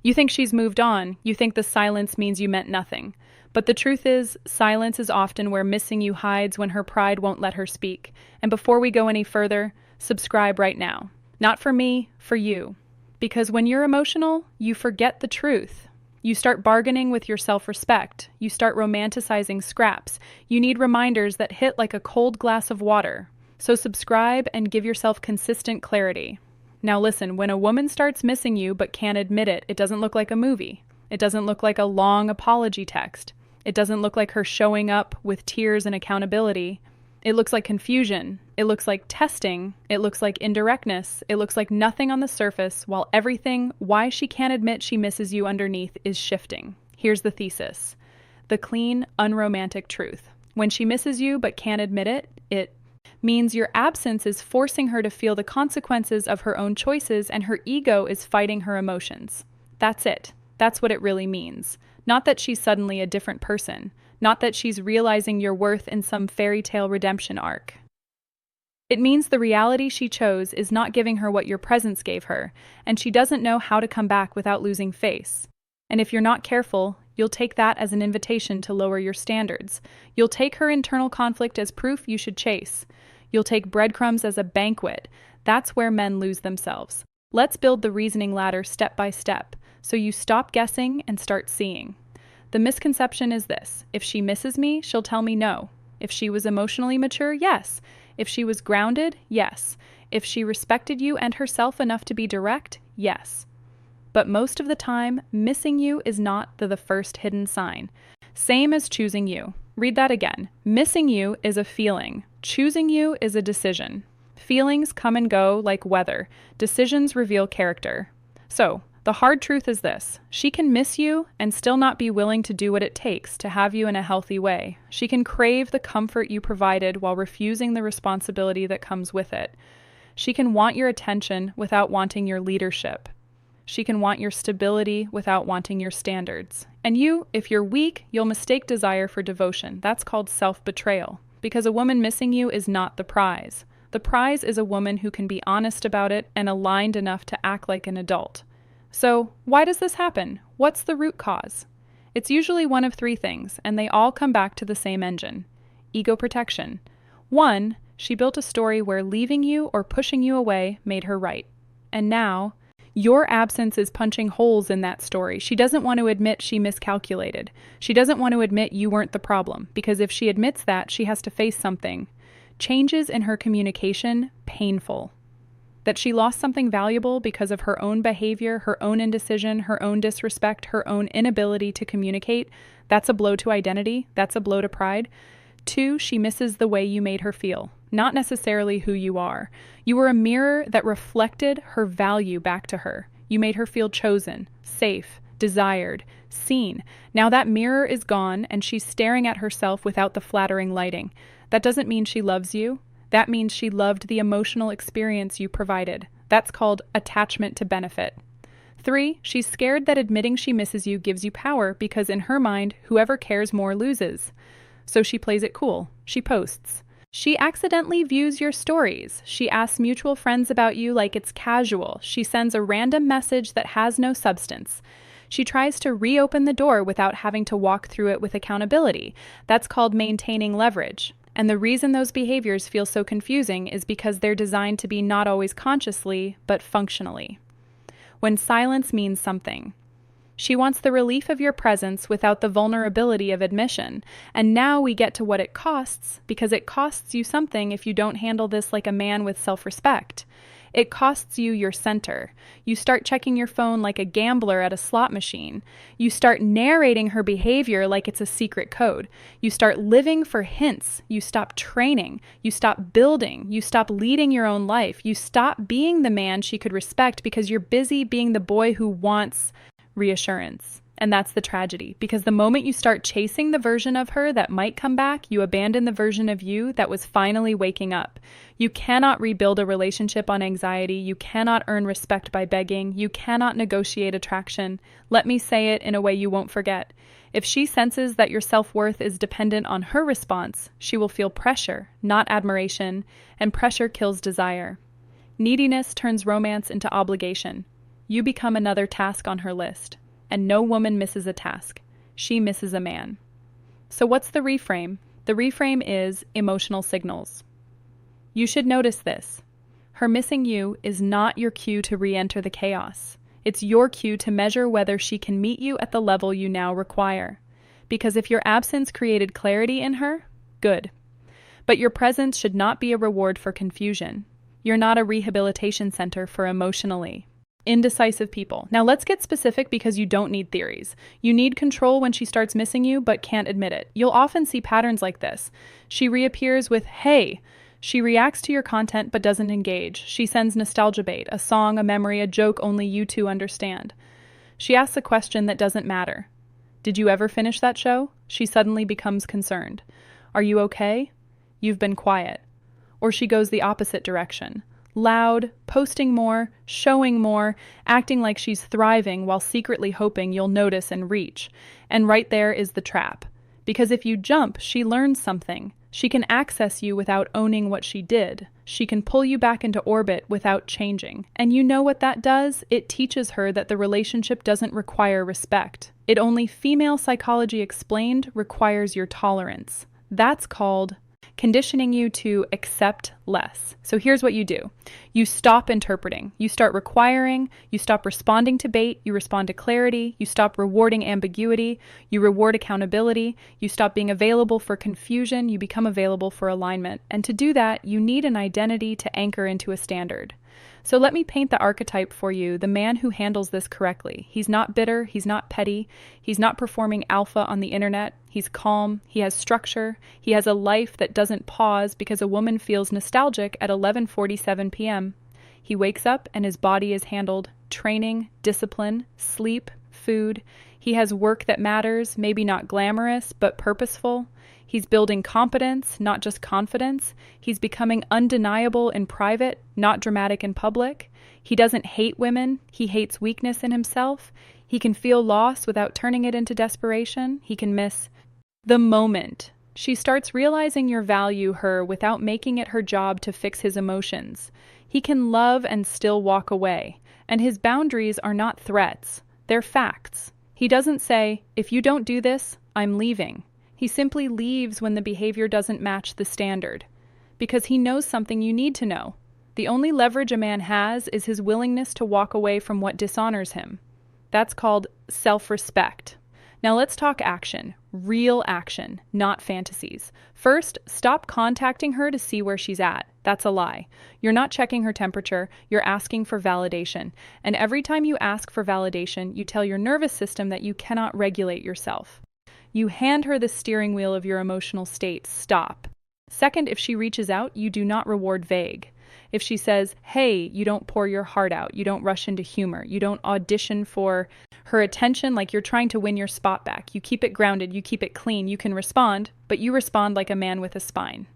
You think she's moved on. You think the silence means you meant nothing. But the truth is, silence is often where missing you hides when her pride won't let her speak. And before we go any further, subscribe right now. Not for me, for you. Because when you're emotional, you forget the truth. You start bargaining with your self-respect. You start romanticizing scraps. You need reminders that hit like a cold glass of water. So subscribe and give yourself consistent clarity. Now listen, when a woman starts missing you but can't admit it, it doesn't look like a movie. It doesn't look like a long apology text. It doesn't look like her showing up with tears and accountability. It looks like confusion. It looks like testing. It looks like indirectness. It looks like nothing on the surface, while everything, why she can't admit she misses you underneath, is shifting. Here's the thesis. The clean, unromantic truth. When she misses you but can't admit it, it means your absence is forcing her to feel the consequences of her own choices and her ego is fighting her emotions. That's it. That's what it really means. Not that she's suddenly a different person. Not that she's realizing your worth in some fairy tale redemption arc. It means the reality she chose is not giving her what your presence gave her, and she doesn't know how to come back without losing face. And if you're not careful, you'll take that as an invitation to lower your standards. You'll take her internal conflict as proof you should chase. You'll take breadcrumbs as a banquet. That's where men lose themselves. Let's build the reasoning ladder step by step, so you stop guessing and start seeing. The misconception is this: if she misses me, she'll tell me no. If she was emotionally mature, yes. If she was grounded, yes. If she respected you and herself enough to be direct, yes. But most of the time, missing you is not the first hidden sign. Same as choosing you. Read that again. Missing you is a feeling. Choosing you is a decision. Feelings come and go like weather. Decisions reveal character. So, the hard truth is this: she can miss you and still not be willing to do what it takes to have you in a healthy way. She can crave the comfort you provided while refusing the responsibility that comes with it. She can want your attention without wanting your leadership. She can want your stability without wanting your standards. And you, if you're weak, you'll mistake desire for devotion. That's called self-betrayal. Because a woman missing you is not the prize. The prize is a woman who can be honest about it and aligned enough to act like an adult. So, why does this happen? What's the root cause? It's usually one of three things, and they all come back to the same engine: ego protection. 1, she built a story where leaving you or pushing you away made her right. And now, your absence is punching holes in that story. She doesn't want to admit she miscalculated. She doesn't want to admit you weren't the problem, because if she admits that, she has to face something. Changes in her communication, painful. That she lost something valuable because of her own behavior, her own indecision, her own disrespect, her own inability to communicate. That's a blow to identity. That's a blow to pride. 2, she misses the way you made her feel, not necessarily who you are. You were a mirror that reflected her value back to her. You made her feel chosen, safe, desired, seen. Now that mirror is gone and she's staring at herself without the flattering lighting. That doesn't mean she loves you. That means she loved the emotional experience you provided. That's called attachment to benefit. 3, she's scared that admitting she misses you gives you power because in her mind, whoever cares more loses. So she plays it cool. She posts. She accidentally views your stories. She asks mutual friends about you like it's casual. She sends a random message that has no substance. She tries to reopen the door without having to walk through it with accountability. That's called maintaining leverage. And the reason those behaviors feel so confusing is because they're designed to be not always consciously, but functionally. When silence means something. She wants the relief of your presence without the vulnerability of admission. And now we get to what it costs, because it costs you something if you don't handle this like a man with self-respect. It costs you your center. You start checking your phone like a gambler at a slot machine. You start narrating her behavior like it's a secret code. You start living for hints. You stop training. You stop building. You stop leading your own life. You stop being the man she could respect because you're busy being the boy who wants reassurance. And that's the tragedy, because the moment you start chasing the version of her that might come back, you abandon the version of you that was finally waking up. You cannot rebuild a relationship on anxiety. You cannot earn respect by begging. You cannot negotiate attraction. Let me say it in a way you won't forget. If she senses that your self-worth is dependent on her response, she will feel pressure, not admiration, and pressure kills desire. Neediness turns romance into obligation. You become another task on her list. And no woman misses a task. She misses a man. So what's the reframe? The reframe is emotional signals. You should notice this. Her missing you is not your cue to re-enter the chaos. It's your cue to measure whether she can meet you at the level you now require. Because if your absence created clarity in her, good. But your presence should not be a reward for confusion. You're not a rehabilitation center for emotionally indecisive people. Now let's get specific because you don't need theories. You need control when she starts missing you but can't admit it. You'll often see patterns like this. She reappears with, hey. She reacts to your content but doesn't engage. She sends nostalgia bait, a song, a memory, a joke only you two understand. She asks a question that doesn't matter. Did you ever finish that show? She suddenly becomes concerned. Are you okay? You've been quiet. Or she goes the opposite direction. Loud, posting more, showing more, acting like she's thriving while secretly hoping you'll notice and reach. And right there is the trap. Because if you jump, she learns something. She can access you without owning what she did. She can pull you back into orbit without changing. And you know what that does? It teaches her that the relationship doesn't require respect. It only, female psychology explained, requires your tolerance. That's called conditioning you to accept less. So here's what you do. You stop interpreting. You start requiring. You stop responding to bait. You respond to clarity. You stop rewarding ambiguity. You reward accountability. You stop being available for confusion. You become available for alignment. And to do that, you need an identity to anchor into a standard. So let me paint the archetype for you, the man who handles this correctly. He's not bitter, he's not petty, he's not performing alpha on the internet, he's calm, he has structure, he has a life that doesn't pause because a woman feels nostalgic at 11:47 p.m. He wakes up and his body is handled, training, discipline, sleep, food. He has work that matters, maybe not glamorous, but purposeful. He's building competence, not just confidence. He's becoming undeniable in private, not dramatic in public. He doesn't hate women. He hates weakness in himself. He can feel loss without turning it into desperation. He can miss the moment. She starts realizing your value her without making it her job to fix his emotions. He can love and still walk away. And his boundaries are not threats. They're facts. He doesn't say, if you don't do this, I'm leaving. He simply leaves when the behavior doesn't match the standard. Because he knows something you need to know. The only leverage a man has is his willingness to walk away from what dishonors him. That's called self-respect. Now let's talk action. Real action, not fantasies. First, stop contacting her to see where she's at. That's a lie. You're not checking her temperature, you're asking for validation. And every time you ask for validation, you tell your nervous system that you cannot regulate yourself. You hand her the steering wheel of your emotional state. Stop. Second, if she reaches out, you do not reward vague. If she says, hey, you don't pour your heart out, you don't rush into humor, you don't audition for her attention like you're trying to win your spot back. You keep it grounded, you keep it clean, you can respond, but you respond like a man with a spine.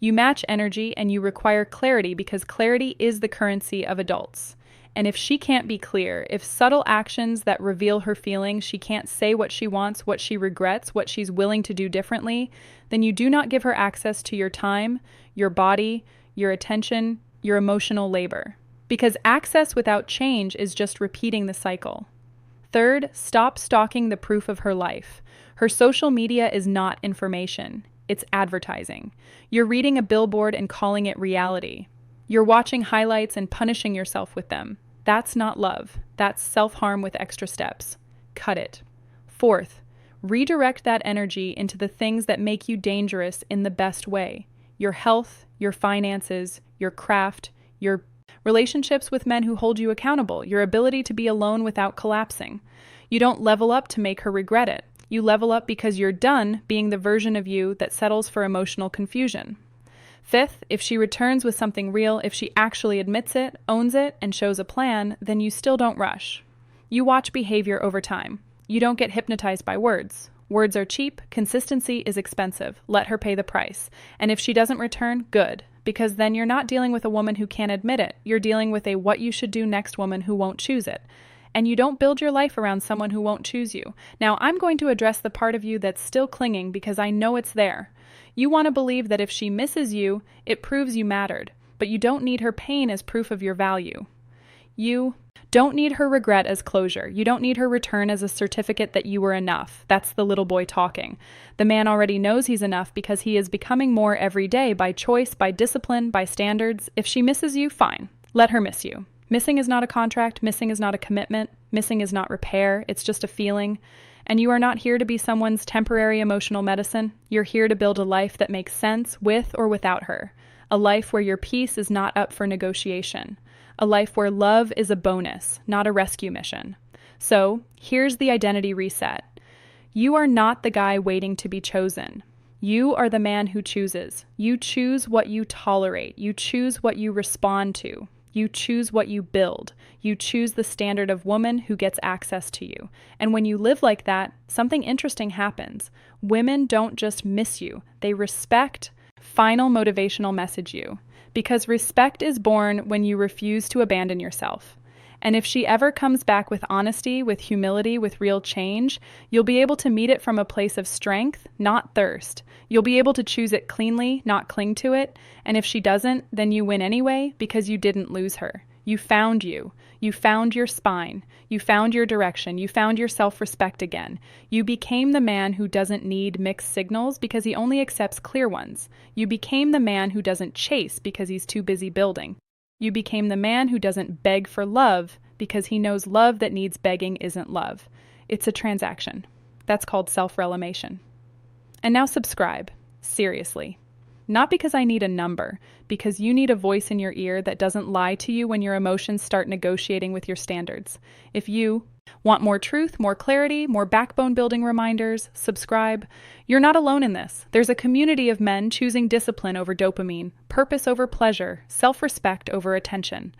You match energy and you require clarity because clarity is the currency of adults. And if she can't be clear, if subtle actions that reveal her feelings, she can't say what she wants, what she regrets, what she's willing to do differently, then you do not give her access to your time, your body, your attention, your emotional labor. Because access without change is just repeating the cycle. Third, stop stalking the proof of her life. Her social media is not information. It's advertising. You're reading a billboard and calling it reality. You're watching highlights and punishing yourself with them. That's not love. That's self-harm with extra steps. Cut it. Fourth, redirect that energy into the things that make you dangerous in the best way. Your health, your finances, your craft, your relationships with men who hold you accountable, your ability to be alone without collapsing. You don't level up to make her regret it. You level up because you're done being the version of you that settles for emotional confusion. Fifth, if she returns with something real, if she actually admits it, owns it, and shows a plan, then you still don't rush. You watch behavior over time. You don't get hypnotized by words. Words are cheap, consistency is expensive. Let her pay the price. And if she doesn't return, good. Because then you're not dealing with a woman who can't admit it. You're dealing with a what you should do next woman who won't choose it. And you don't build your life around someone who won't choose you. Now, I'm going to address the part of you that's still clinging because I know it's there. You want to believe that if she misses you, it proves you mattered, but you don't need her pain as proof of your value. You Don't need her regret as closure. You don't need her return as a certificate that you were enough. That's the little boy talking. The man already knows he's enough because he is becoming more every day by choice, by discipline, by standards. If she misses you, fine. Let her miss you. Missing is not a contract. Missing is not a commitment. Missing is not repair. It's just a feeling. And you are not here to be someone's temporary emotional medicine. You're here to build a life that makes sense with or without her. A life where your peace is not up for negotiation. A life where love is a bonus, not a rescue mission. So, here's the identity reset. You are not the guy waiting to be chosen. You are the man who chooses. You choose what you tolerate. You choose what you respond to. You choose what you build. You choose the standard of woman who gets access to you. And when you live like that, something interesting happens. Women don't just miss you. They respect, final motivational message you. Because respect is born when you refuse to abandon yourself. And if she ever comes back with honesty, with humility, with real change, you'll be able to meet it from a place of strength, not thirst. You'll be able to choose it cleanly, not cling to it. And if she doesn't, then you win anyway because you didn't lose her. You found you. You found your spine. You found your direction. You found your self-respect again. You became the man who doesn't need mixed signals because he only accepts clear ones. You became the man who doesn't chase because he's too busy building. You became the man who doesn't beg for love because he knows love that needs begging isn't love. It's a transaction. That's called self-relimation. And now subscribe. Seriously. Not because I need a number, because you need a voice in your ear that doesn't lie to you when your emotions start negotiating with your standards. If you want more truth, more clarity, more backbone building reminders, subscribe. You're not alone in this. There's a community of men choosing discipline over dopamine, purpose over pleasure, self-respect over attention.